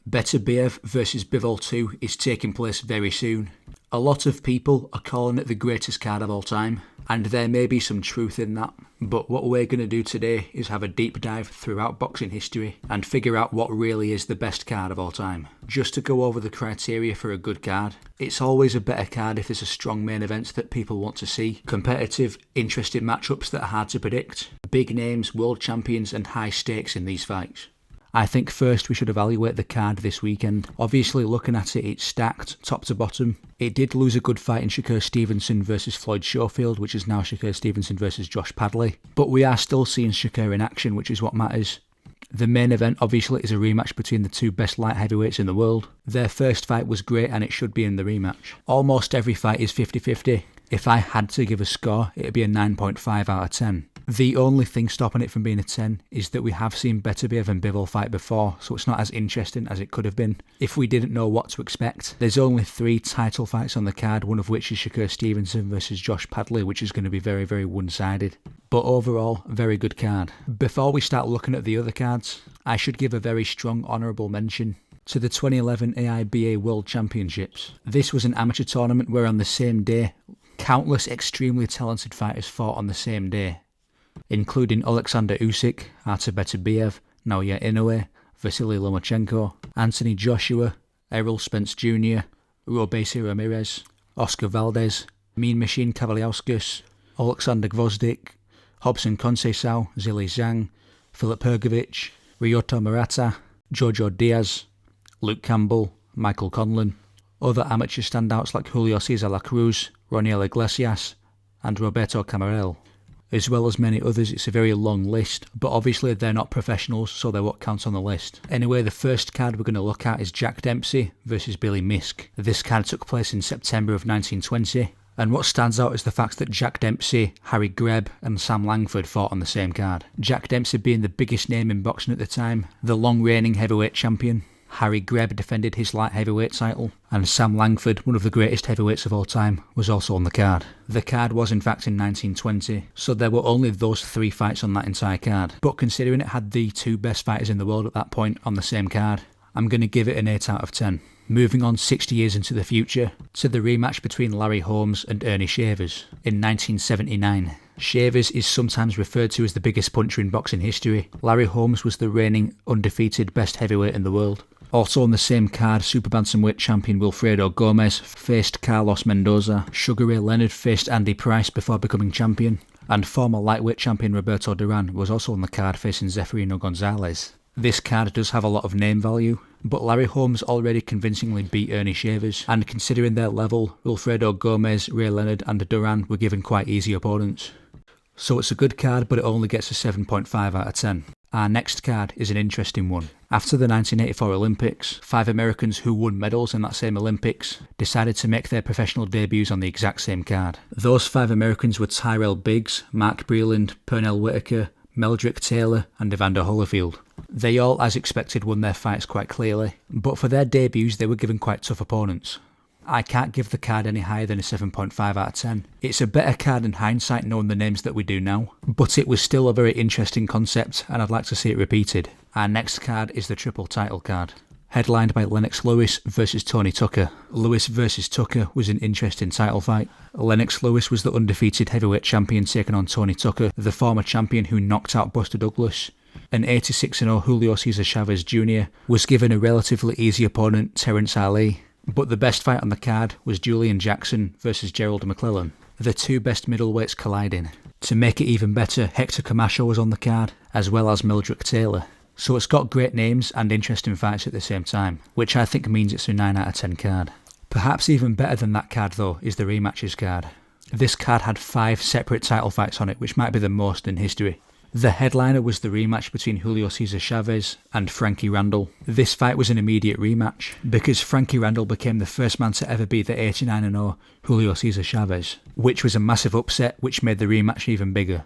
Beterbiev versus Bivol 2 is taking place very soon. A lot of people are calling it the greatest card of all time, and there may be some truth in that, but what we're going to do today is have a deep dive throughout boxing history and figure out what really is the best card of all time. Just to go over the criteria for a good card, it's always a better card if there's a strong main event that people want to see, competitive, interesting matchups that are hard to predict, big names, world champions and high stakes in these fights. I think first we should evaluate the card this weekend. Obviously looking at it, it's stacked top to bottom. It did lose a good fight in Shakur Stevenson versus Floyd Holyfield, which is now Shakur Stevenson versus Josh Padley. But we are still seeing Shakur in action, which is what matters. The main event obviously is a rematch between the two best light heavyweights in the world. Their first fight was great and it should be in the rematch. Almost every fight is 50-50. If I had to give a score, it'd be a 9.5 out of 10. The only thing stopping it from being a 10 is that we have seen Beterbiev and Bivol fight before, so it's not as interesting as it could have been if we didn't know what to expect. There's only 3 title fights on the card, one of which is Shakur Stevenson versus Josh Padley, which is going to be very, very one-sided. But overall, very good card. Before we start looking at the other cards, I should give a very strong honourable mention to the 2011 AIBA World Championships. This was an amateur tournament where on the same day, countless extremely talented fighters fought on the same day, including Alexander Usyk, Artur Beterbiev, Naoya Inoue, Vasily Lomachenko, Anthony Joshua, Errol Spence Jr., Robesi Ramirez, Oscar Valdez, Mean Machine Kavaliauskas, Alexander Gvozdyk, Hobson Conceição, Zhilei Zhang, Filip Hrgovic, Ryota Murata, Jojo Diaz, Luke Campbell, Michael Conlon, other amateur standouts like Julio Cesar La Cruz, Roniel Iglesias, and Roberto Camarel, as well as many others. It's a very long list, but obviously they're not professionals, so they won't count on the list. Anyway, the first card we're going to look at is Jack Dempsey versus Billy Miske. This card took place in September of 1920, and what stands out is the fact that Jack Dempsey, Harry Greb and Sam Langford fought on the same card. Jack Dempsey being the biggest name in boxing at the time, the long-reigning heavyweight champion. Harry Greb defended his light heavyweight title, and Sam Langford, one of the greatest heavyweights of all time, was also on the card. The card was in fact in 1920, so there were only those 3 fights on that entire card. But considering it had the 2 best fighters in the world at that point on the same card, I'm going to give it an 8 out of 10. Moving on 60 years into the future, to the rematch between Larry Holmes and Ernie Shavers in 1979. Shavers is sometimes referred to as the biggest puncher in boxing history. Larry Holmes was the reigning undefeated best heavyweight in the world. Also on the same card, super bantamweight champion Wilfredo Gomez faced Carlos Mendoza. Sugar Ray Leonard faced Andy Price before becoming champion. And former lightweight champion Roberto Duran was also on the card facing Zeferino Gonzalez. This card does have a lot of name value, but Larry Holmes already convincingly beat Ernie Shavers, and considering their level, Wilfredo Gomez, Ray Leonard and Duran were given quite easy opponents. So it's a good card, but it only gets a 7.5 out of 10. Our next card is an interesting one. After the 1984 Olympics, 5 Americans who won medals in that same Olympics decided to make their professional debuts on the exact same card. Those 5 Americans were Tyrell Biggs, Mark Breland, Pernell Whittaker, Meldrick Taylor and Evander Holyfield. They all, as expected, won their fights quite clearly, but for their debuts they were given quite tough opponents. I can't give the card any higher than a 7.5 out of 10. It's a better card in hindsight knowing the names that we do now, but it was still a very interesting concept and I'd like to see it repeated. Our next card is the triple title card, headlined by Lennox Lewis versus Tony Tucker. Lewis versus Tucker was an interesting title fight. Lennox Lewis was the undefeated heavyweight champion taking on Tony Tucker, the former champion who knocked out Buster Douglas. An 86-0 Julio Cesar Chavez Jr. was given a relatively easy opponent, Terence Ali. But the best fight on the card was Julian Jackson versus Gerald McClellan, the 2 best middleweights colliding. To make it even better, Hector Camacho was on the card, as well as Meldrick Taylor. So it's got great names and interesting fights at the same time, which I think means it's a 9 out of 10 card. Perhaps even better than that card though is the Rematches card. This card had 5 separate title fights on it, which might be the most in history. The headliner was the rematch between Julio Cesar Chavez and Frankie Randall. This fight was an immediate rematch, because Frankie Randall became the first man to ever beat the 89-0 Julio Cesar Chavez, which was a massive upset which made the rematch even bigger.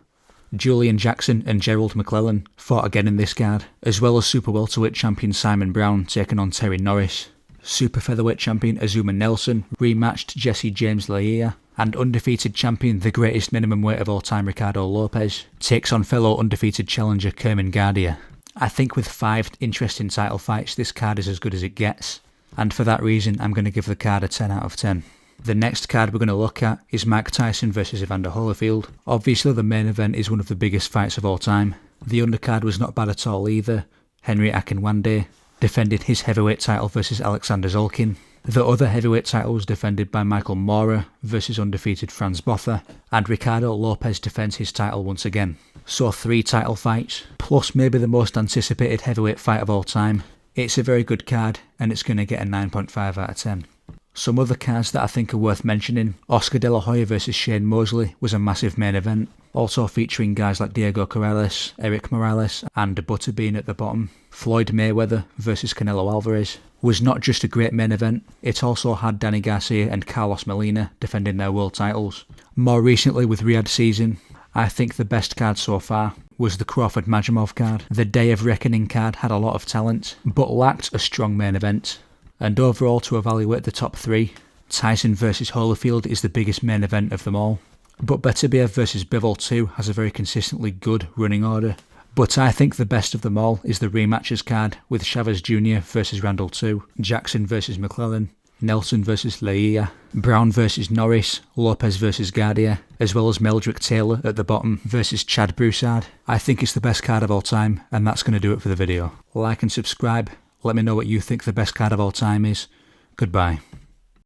Julian Jackson and Gerald McClellan fought again in this card, as well as super welterweight champion Simon Brown taking on Terry Norris. Super featherweight champion Azuma Nelson rematched Jesse James Laia, and undefeated champion, the greatest minimum weight of all time Ricardo Lopez, takes on fellow undefeated challenger Kerman Gardia. I think with 5 interesting title fights, this card is as good as it gets. And for that reason, I'm going to give the card a 10 out of 10. The next card we're going to look at is Mike Tyson versus Evander Holyfield. Obviously the main event is one of the biggest fights of all time. The undercard was not bad at all either. Henry Akinwande defended his heavyweight title versus Alexander Zolkin. The other heavyweight title was defended by Michael Moorer versus undefeated Franz Botha, and Ricardo Lopez defends his title once again. So 3 title fights, plus maybe the most anticipated heavyweight fight of all time. It's a very good card, and it's going to get a 9.5 out of 10. Some other cards that I think are worth mentioning: Oscar De La Hoya versus Shane Mosley was a massive main event, also featuring guys like Diego Corrales, Eric Morales and Butterbean at the bottom. Floyd Mayweather versus Canelo Alvarez was not just a great main event, it also had Danny Garcia and Carlos Molina defending their world titles. More recently with Riyadh season, I think the best card so far was the Crawford Majimov card. The Day of Reckoning card had a lot of talent, but lacked a strong main event. And overall, to evaluate the top 3, Tyson versus Holyfield is the biggest main event of them all. But beterbiev versus Bivol 2 has a very consistently good running order. But I think the best of them all is the Rematches card with Chavez Jr. versus Randall 2, Jackson versus McClellan, Nelson versus Leia, Brown versus Norris, Lopez versus Guardia, as well as Meldrick Taylor at the bottom versus Chad Broussard. I think it's the best card of all time, and that's going to do it for the video. Like and subscribe. Let me know what you think the best card of all time is. Goodbye.